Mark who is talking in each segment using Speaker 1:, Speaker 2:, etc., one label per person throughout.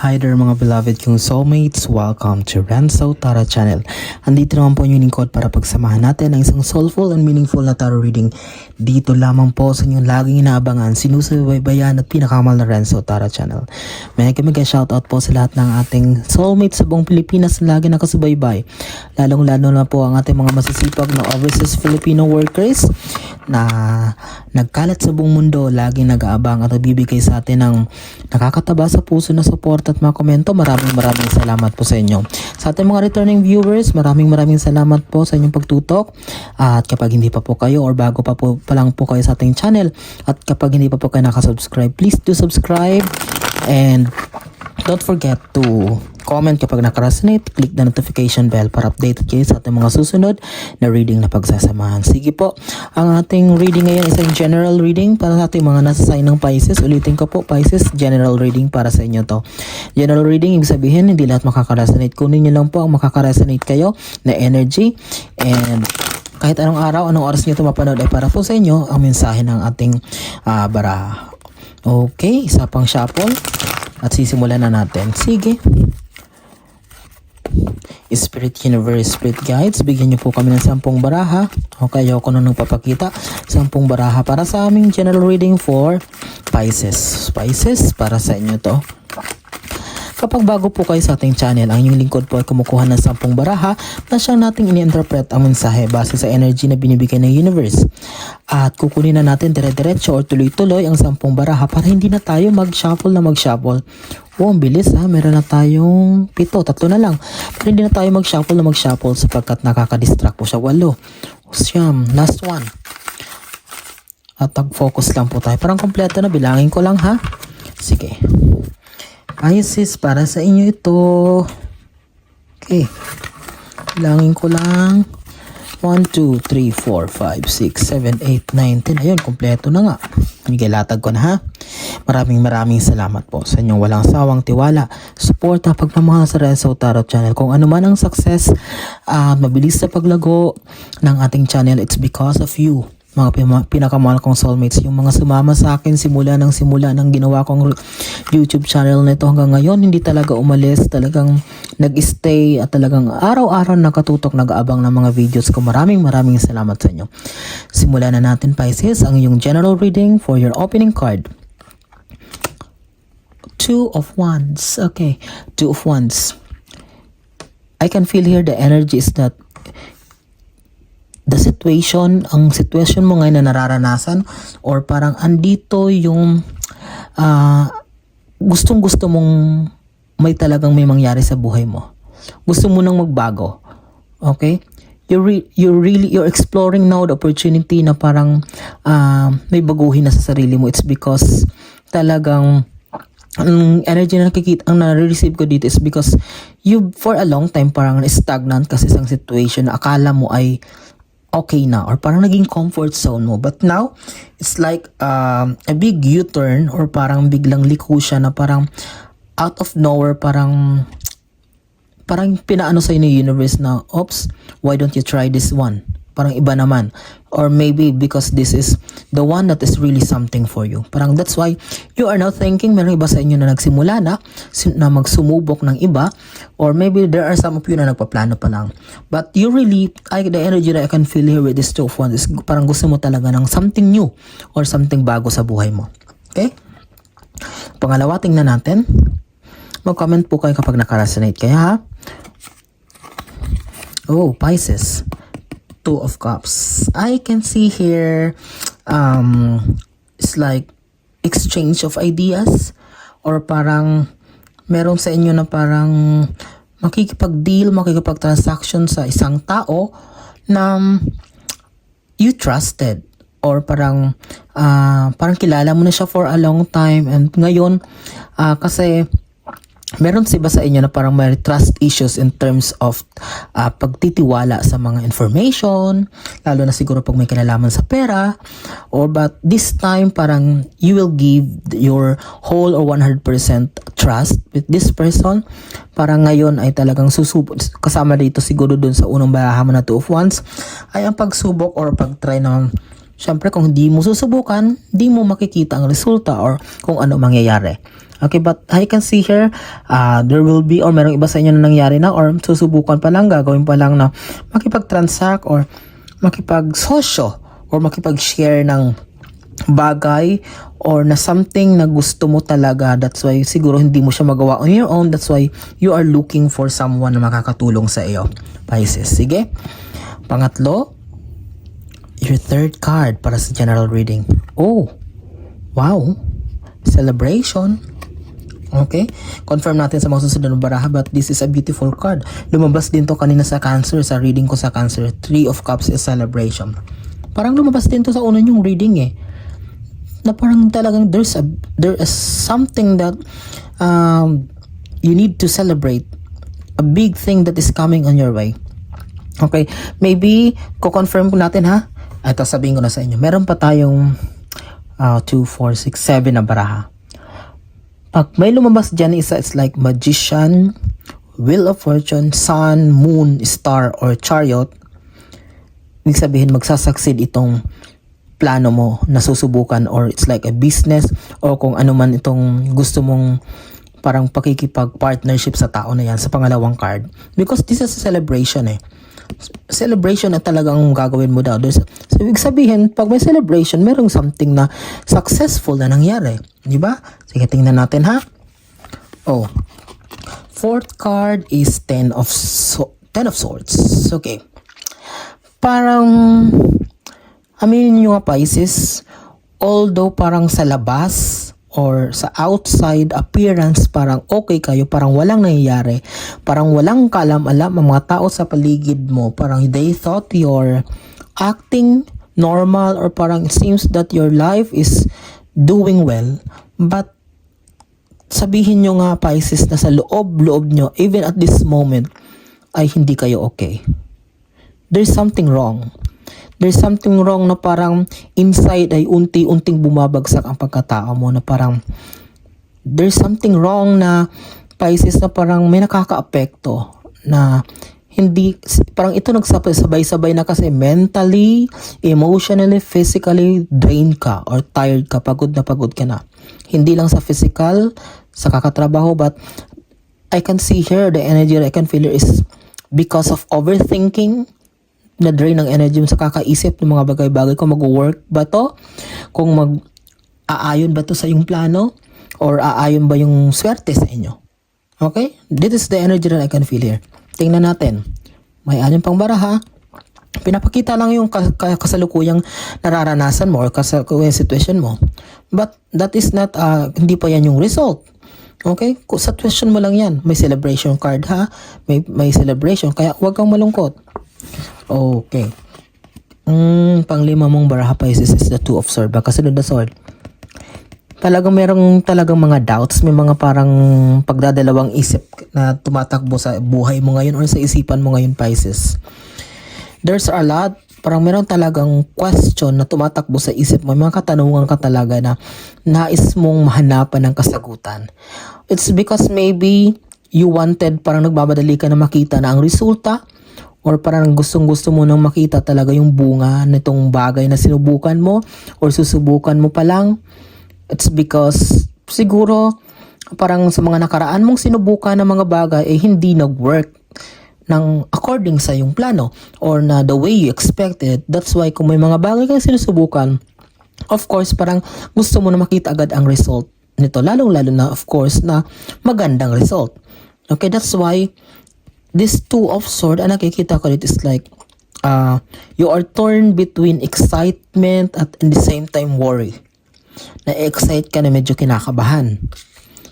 Speaker 1: Hi there mga beloved kong soulmates, welcome to Renzo Tarot Channel. Andito naman po yung lingkod para pagsamahan natin ng isang soulful and meaningful na tarot reading. Dito lamang po sa inyong laging inaabangan, sinusubaybayan at pinakamal na Renzo Tarot Channel. May shoutout po sa lahat ng ating soulmates sa buong Pilipinas na lagi nakasubaybay. Lalong-lalo na po ang ating mga masisipag na overseas Filipino workers na nagkalat sa buong mundo, laging nag-aabang at bibigay sa atin ng nakakataba sa puso na support at mga komento. Maraming salamat po sa inyo. Sa ating mga returning viewers, maraming salamat po sa inyong pagtutok. At kapag hindi pa po kayo or bago pa lang po kayo sa ating channel at kapag hindi pa po kayo nakasubscribe, please do subscribe and don't forget to comment kapag nakaresonate, click the notification bell para updated kayo sa ating mga susunod na reading na pagsasamahan. Sige po, ang ating reading ngayon is ang general reading para sa ating mga nasa sign ng Pisces. Ulitin ko po, Pisces, general reading para sa inyo to. General reading, ibig sabihin, hindi lahat makakaresonate. Kunin nyo lang po ang makakaresonate kayo na energy, and kahit anong araw, anong oras nyo ito mapanood ay para po sa inyo ang mensahe ng ating baraha. Okay, isa pang shuffle at sisimulan na natin. Sige. Spirit Universe, Spirit Guides, bigyan niyo po kami ng 10 baraha. Okay, ako na nagpapakita 10 baraha para sa aming general reading for Pisces. Pisces, para sa inyo to. Kapag bago po kayo sa ating channel, ang inyong lingkod po ay kumukuha ng 10 baraha na siyang nating ini-interpret ang mensahe base sa energy na binibigay ng universe. At kukunin na natin dire-diretso o tuloy-tuloy ang 10 baraha para hindi na tayo mag-shuffle. Oh, ang bilis ha. Meron na tayong 7. 3 na lang. Pero hindi na tayo mag-shuffle sapagkat nakaka-distract po siya. 8. Siyam. Last one. At tag-focus lang po tayo. Parang kompleto na. Bilangin ko lang ha. Sige. Pisces, para sa inyo ito. Okay. Bilangin ko lang. 1, 2, 3, 4, 5, 6, 7, 8, 9, 10. Ayun, kompleto na nga. Latag ko na ha. Maraming salamat po sa inyong walang sawang tiwala, suporta, pagmamahal sa Renzo Tarot Channel. Kung ano man ang success at mabilis sa paglago ng ating channel, it's because of you. Mga pinakamahal kong soulmates, yung mga sumama sa akin simula ng ginawa kong YouTube channel na ito hanggang ngayon, hindi talaga umalis, talagang nag-stay at talagang araw-araw nakatutok, nag-aabang ng mga videos ko. Maraming salamat sa inyo. Simulan na natin, Pisces, ang iyong general reading for your opening card. 2 of Wands. Okay, 2 of Wands. I can feel here the energy is that ang situation mo ngayon na nararanasan, or parang andito yung gustong-gusto mong may mangyari sa buhay mo. Gusto mo nang magbago. Okay? You're exploring now the opportunity na parang may baguhin na sa sarili mo. It's because talagang ang energy na ang nare-receive ko dito is because you for a long time parang stagnant kasi isang situation na akala mo ay okay na or parang naging comfort zone mo, but now it's like a big U-turn or parang biglang liko siya na parang out of nowhere, parang pinaano sa'yo ng universe na, oops, why don't you try this one? Parang iba naman. Or maybe because this is the one that is really something for you. Parang that's why you are now thinking, meron iba sa inyo na nagsimula na magsumubok ng iba. Or maybe there are some of you na nagpaplano pa lang. But you really, the energy that I can feel here with this 2 of Wands is parang gusto mo talaga ng something new or something bago sa buhay mo. Okay? Pangalawa, tingnan natin. Mag-comment po kayo kapag nakaresonate kayo ha. Oh, Pisces. 2 of Cups. I can see here it's like exchange of ideas or parang meron sa inyo na parang makikipag-transaction sa isang tao na you trusted or parang kilala mo na siya for a long time, and ngayon kasi meron si ba sa inyo na parang may trust issues in terms of pagtitiwala sa mga information, lalo na siguro pag may kinalaman sa pera, but this time parang you will give your whole or 100% trust with this person. Parang ngayon ay talagang kasama dito siguro dun sa unang baraha mo na 2 of Wands ay ang pagsubok or pag-try ng, syempre kung hindi mo susubukan, di mo makikita ang resulta or kung ano mangyayari. Okay, but I can see here, there will be, or merong iba sa inyo na nangyari na, or susubukan pa lang, gagawin pa lang na makipag-transact, or makipag-sosyo, or makipag-share ng bagay, or na something na gusto mo talaga. That's why siguro hindi mo siya magawa on your own. That's why you are looking for someone na makakatulong sa iyo, Pisces. Sige. Pangatlo, your third card para sa general reading. Oh, wow. Celebration. Okay. Confirm natin sa mga susunod na baraha, but this is a beautiful card. Lumabas din to kanina sa Cancer, sa reading ko sa Cancer. Three of Cups is celebration. Parang lumabas din to sa una yung reading eh. Na parang talagang there is something that you need to celebrate. A big thing that is coming on your way. Okay. Maybe, ko-confirm ko natin ha. Ito, sabihin ko na sa inyo. Meron pa tayong 2, 4, 6, 7 na baraha. Pag may lumabas dyan isa, it's like Magician, Wheel of Fortune, Sun, Moon, Star, or Chariot. Ibig sabihin, magsasucceed itong plano mo na susubukan, or it's like a business, or kung ano man itong gusto mong parang pakikipag-partnership sa tao na yan sa pangalawang card. Because this is a celebration eh. Celebration na talagang gagawin mo daw. So, ibig sabihin, pag may celebration, merong something na successful na nangyari. Di ba? Sige, tingnan natin ha. Oh. Fourth card is 10 of Swords. Okay. Parang, aminin nyo nga Pisces, although parang sa labas, or sa outside appearance, parang okay kayo, parang walang nangyayari, parang walang kaalam-alam ang mga tao sa paligid mo, parang they thought you're acting normal, or parang it seems that your life is doing well, but sabihin nyo nga Pisces na sa loob-loob nyo, even at this moment, ay hindi kayo okay. There's something wrong. There's something wrong na parang inside ay unti-unting bumabagsak ang pagkatao mo, na parang there's something wrong na Pisces, na parang may nakaka-apekto, na hindi, parang ito nagsabay-sabay na kasi mentally, emotionally, physically drained ka or tired ka, pagod ka na. Hindi lang sa physical, sa kakatrabaho, but I can see here the energy I can feel here is because of overthinking, na drain ng energy mo sa kakaisip ng mga bagay-bagay, kung mag-work ba to, kung mag-aayon ba to sa yung plano, or aayon ba yung swerte sa inyo. Okay? This is the energy that I can feel here. Tingnan natin. May anim pang baraha. Pinapakita lang yung kasalukuyang nararanasan mo or kasalukuyang situation mo. But that is not, hindi pa yan yung result. Okay? Sa situation mo lang yan. May celebration card ha. May celebration. Kaya huwag kang malungkot. Okay. Panglima mong baraha Pisces is the Two of Swords. Kasunod na sword. Talagang merong talagang mga doubts, may mga parang pagdadalawang isip na tumatakbo sa buhay mo ngayon or sa isipan mo ngayon Pisces. There's a lot, parang meron talagang question na tumatakbo sa isip mo, may mga katanungan ka talaga na nais mong mahanapan ng kasagutan. It's because maybe you wanted, parang nagbabadali ka na makita na ang resulta, or parang gustong-gusto mo nang makita talaga yung bunga nitong bagay na sinubukan mo or susubukan mo pa lang. It's because siguro parang sa mga nakaraan mong sinubukan ng mga bagay hindi nag-work ng according sa yung plano or na the way you expected. That's why kung may mga bagay kang sinusubukan, of course parang gusto mo na makita agad ang result nito. Lalong-lalo na of course na magandang result. Okay, that's why this Two of Swords, ang nakikita ko dito is like, you are torn between excitement at in the same time worry. Na-excite ka na medyo kinakabahan.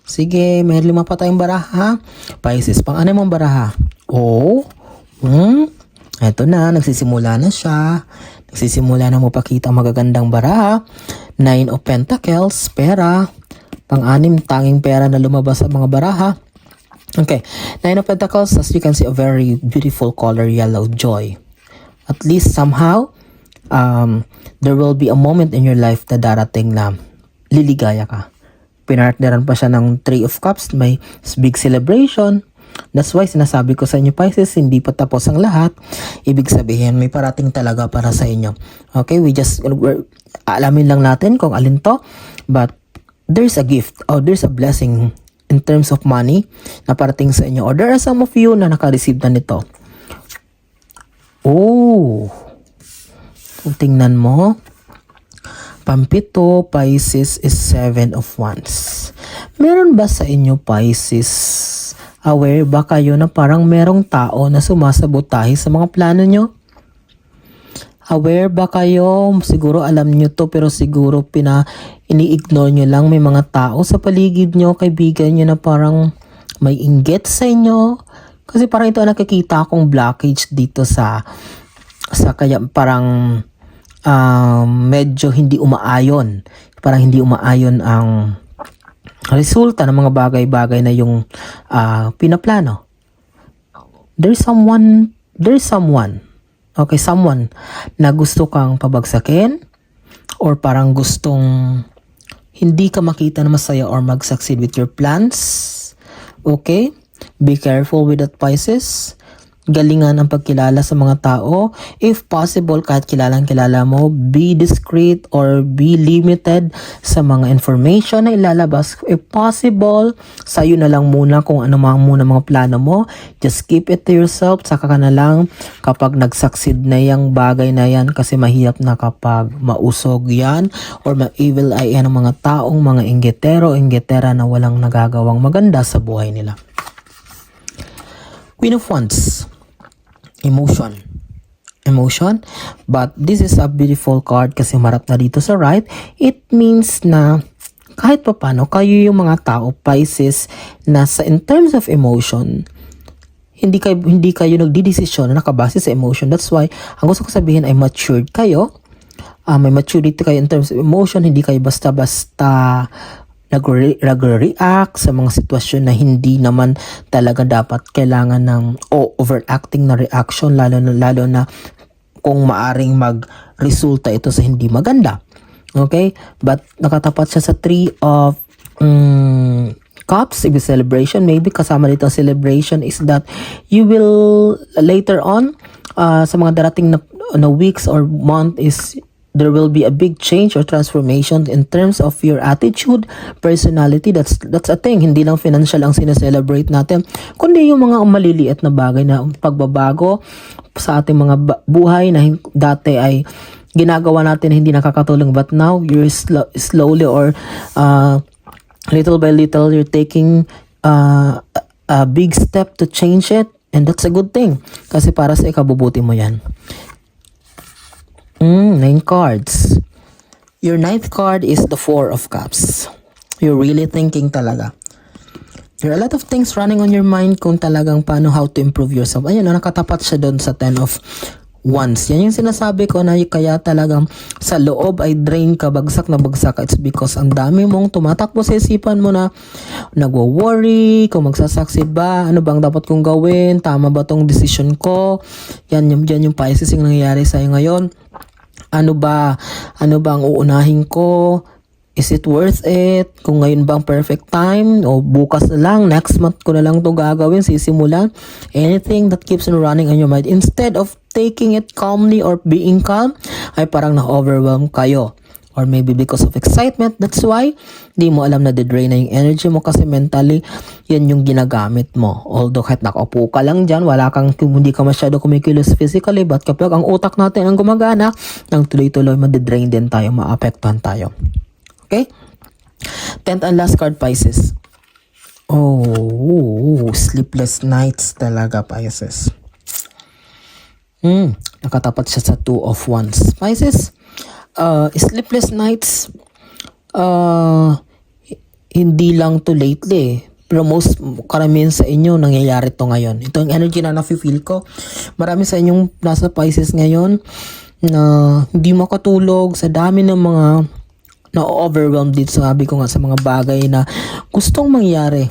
Speaker 1: Sige, may 5 pa tayong baraha. Pisces, pang-ano mong baraha? Oh, eto na, nagsisimula na siya. Nagsisimula na mo pakita ang magagandang baraha. 9 of Pentacles, pera. Pang-anim, tanging pera na lumabas sa mga baraha. Okay, 9 of Pentacles, as you can see, a very beautiful color, yellow, joy. At least somehow, there will be a moment in your life na darating na liligaya ka. Pinartneran pa siya ng 3 of Cups, may big celebration. That's why sinasabi ko sa inyo Pisces, hindi pa tapos ang lahat. Ibig sabihin, may parating talaga para sa inyo. Okay, alamin lang natin kung alin to. But there's a gift or there's a blessing in terms of money na parating sa inyo. Or there are some of you na naka-receive na nito. Oh, kung tingnan mo, Pampito, Pisces is 7 of Wands. Meron ba sa inyo, Pisces, aware ba kayo na parang merong tao na sumasabotahe sa mga plano nyo? Aware ba kayo? Siguro alam nyo to pero siguro ini-ignore nyo lang. May mga tao sa paligid nyo, kaibigan nyo na parang may inggit sa inyo. Kasi parang ito nakikita akong blockage dito sa kaya parang medyo hindi umaayon. Parang hindi umaayon ang resulta ng mga bagay-bagay na yung pinaplano. There's someone, okay, someone na gusto kang pabagsakin or parang gustong hindi ka makita na masaya or mag-succeed with your plans. Okay? Be careful with that, Pisces. Galingan ang pagkilala sa mga tao. If possible, kahit kilalang-kilala mo, be discreet or be limited sa mga information na ilalabas. If possible, sa'yo na lang muna kung ano muna mga plano mo. Just keep it to yourself. Saka ka na lang kapag nag-succeed na yung bagay na yan kasi mahirap na kapag mausog yan or ma-evil eye yan ng mga taong mga inggitera na walang nagagawang maganda sa buhay nila. Queen of Wands. Emotion. But this is a beautiful card kasi marap na dito sa right. It means na kahit pa paano, kayo yung mga tao, Pisces, na in terms of emotion, hindi kayo nagdidesisyon na nakabase sa emotion. That's why, ang gusto ko sabihin ay matured kayo. May maturity kayo in terms of emotion. Hindi kayo basta-basta nag-react sa mga sitwasyon na hindi naman talaga dapat kailangan ng overacting na reaction lalo na kung maaring magresulta ito sa hindi maganda. Okay? But nakatapat siya sa 3 of Cups, celebration. Maybe kasama dito celebration is that you will later on sa mga darating na weeks or month is there will be a big change or transformation in terms of your attitude, personality. That's a thing. Hindi lang financial ang sineselebrate natin, kundi yung mga maliliit na bagay na pagbabago sa ating mga buhay na dati ay ginagawa natin hindi nakakatulong, but now you're slowly or little by little you're taking a big step to change it, and that's a good thing kasi para sa ikabubuti mo yan. 9 cards. Your 9th card is the 4 of Cups. You're really thinking talaga. There are a lot of things running on your mind kung talagang paano how to improve yourself. Ayun, nakatapat siya doon sa 10 of Wands. Yan yung sinasabi ko na kaya talagang sa loob ay drain ka, bagsak na bagsak. It's because ang dami mong tumatakbo sa isipan mo na nagwo-worry kung magsasucceed ba, ano bang dapat kong gawin, tama ba tong decision ko. Yan yung Pisces yung nangyayari sa'yo ngayon. Ano ba ang uunahin ko? Is it worth it? Kung ngayon bang perfect time? O bukas na lang, next month ko na lang ito gagawin, sisimulan. Anything that keeps on running on your mind. Instead of taking it calmly or being calm, ay parang na-overwhelm kayo. Or maybe because of excitement, that's why di mo alam na de-drain na yung energy mo kasi mentally, yan yung ginagamit mo. Although kahit nakaupo ka lang dyan, hindi ka masyado kumikilos physically, but kapag ang utak natin ang gumagana, nang tuloy-tuloy, made-drain din tayo, maapektuhan tayo. Okay? 10th and last card, Pisces. Oh, sleepless nights talaga, Pisces. Nakatapat siya sa 2 of Wands. Pisces, sleepless nights, hindi lang to lately, pero karamihan sa inyo nangyayari to ngayon. Ito yung energy na nafe-feel ko. Marami sa inyong nasa Pisces ngayon na hindi makatulog sa dami ng mga na-overwhelmed dito. Sabi ko nga sa mga bagay na gustong mangyari.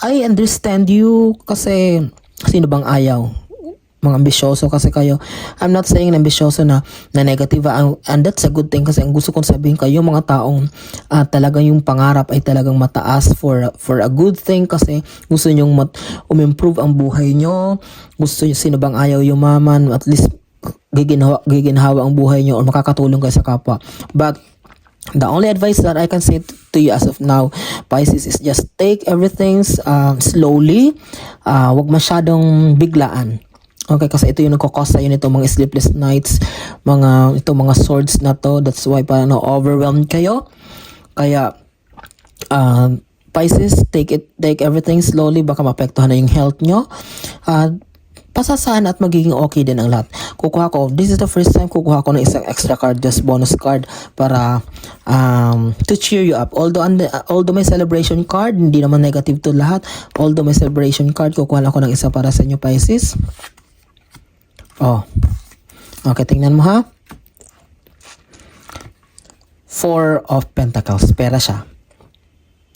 Speaker 1: I understand you kasi sino bang ayaw? Mga ambisyoso kasi kayo. I'm not saying na ambisyoso na negative, and that's a good thing kasi ang gusto kong sabihin kayo mga taong talagang yung pangarap ay talagang mataas for a good thing kasi gusto nyong umimprove ang buhay nyo. Sino bang ayaw yumaman, at least giginhawa ang buhay nyo or makakatulong kayo sa kapwa. But the only advice that I can say to you as of now, Pisces, is just take everything slowly. Wag masyadong biglaan. Okay, kasi ito yung nagkakos sa'yo nito mga sleepless nights, mga swords na to. That's why parang overwhelmed kayo. Kaya, Pisces, take everything slowly, baka maapektuhan na yung health nyo. Pasasahan at magiging okay din ang lahat. Kukuha ko, this is the first time kukuha ko ng isang extra card, just bonus card para to cheer you up. Although may celebration card, hindi naman negative to lahat. Although may celebration card, kukuha lang ako ng isa para sa inyo, Pisces. Oh. Okay, tingnan mo ha. 4 of Pentacles. Pera siya.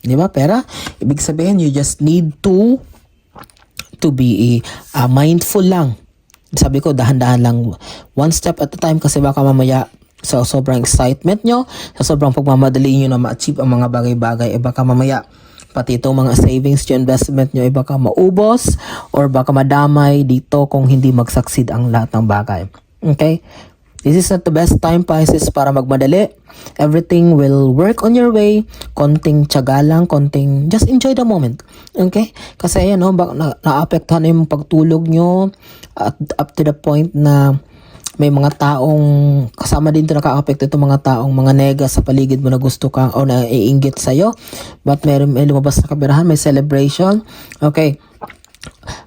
Speaker 1: Di ba? Pera. Ibig sabihin, you just need to be mindful lang. Sabi ko, dahan-dahan lang. One step at a time kasi baka mamaya sa sobrang excitement nyo, sa sobrang pagmamadali nyo na ma-achieve ang mga bagay-bagay, baka mamaya pati itong mga savings nyo, investment nyo, baka maubos or baka madamay dito kung hindi mag-succeed ang lahat ng bagay. Okay? This is not the best time, Pisces, para magmadali. Everything will work on your way. Konting tiyaga lang, just enjoy the moment. Okay? Kasi yan, naapektuhan na yung pagtulog nyo at up to the point na may mga taong kasama din ito nakaka-apekto itong mga taong mga nega sa paligid mo na gusto kang o na iinggit sa'yo. But may lumabas na kabirahan, may celebration. Okay.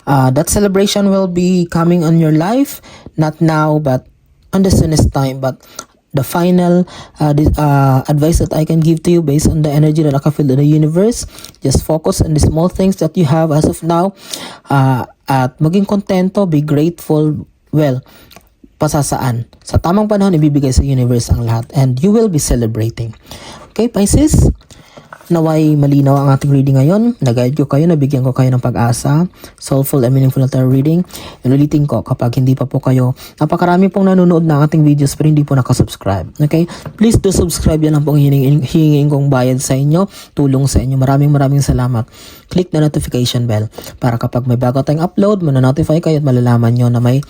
Speaker 1: That celebration will be coming on your life. Not now, but on the soonest time. But the final advice that I can give to you based on the energy that I can feel in the universe, just focus on the small things that you have as of now. At maging kontento, be grateful. Well, pasasaan. Sa tamang panahon, ibibigay sa universe ang lahat. And you will be celebrating. Okay, Pisces? Naway malinaw ang ating reading ngayon. Nag-guide ko kayo, nabigyan ko kayo ng pag-asa. Soulful and meaningful na tarot reading. Inulitin ko, kapag hindi pa po kayo, napakarami pong nanonood ng ating videos pero hindi po nakasubscribe. Okay? Please do subscribe. Yan ang pong hihingin kong bayad sa inyo. Tulong sa inyo. Maraming salamat. Click the notification bell para kapag may bago tayong upload, mananotify kayo at malalaman nyo na may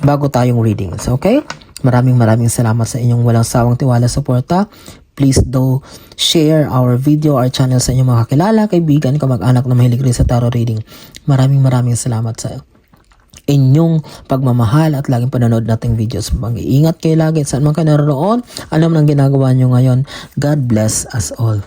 Speaker 1: bago tayong readings. Okay? Maraming salamat sa inyong walang sawang tiwala, suporta. Please do share our video, our channel sa inyong mga kakilala, kaibigan, kamag-anak na mahilig rin sa tarot reading. Maraming salamat sa inyong pagmamahal at laging panonood nating videos. Mag-iingat kayo lagi at saan man kayo naroon. Alam nang ginagawa nyo ngayon. God bless us all.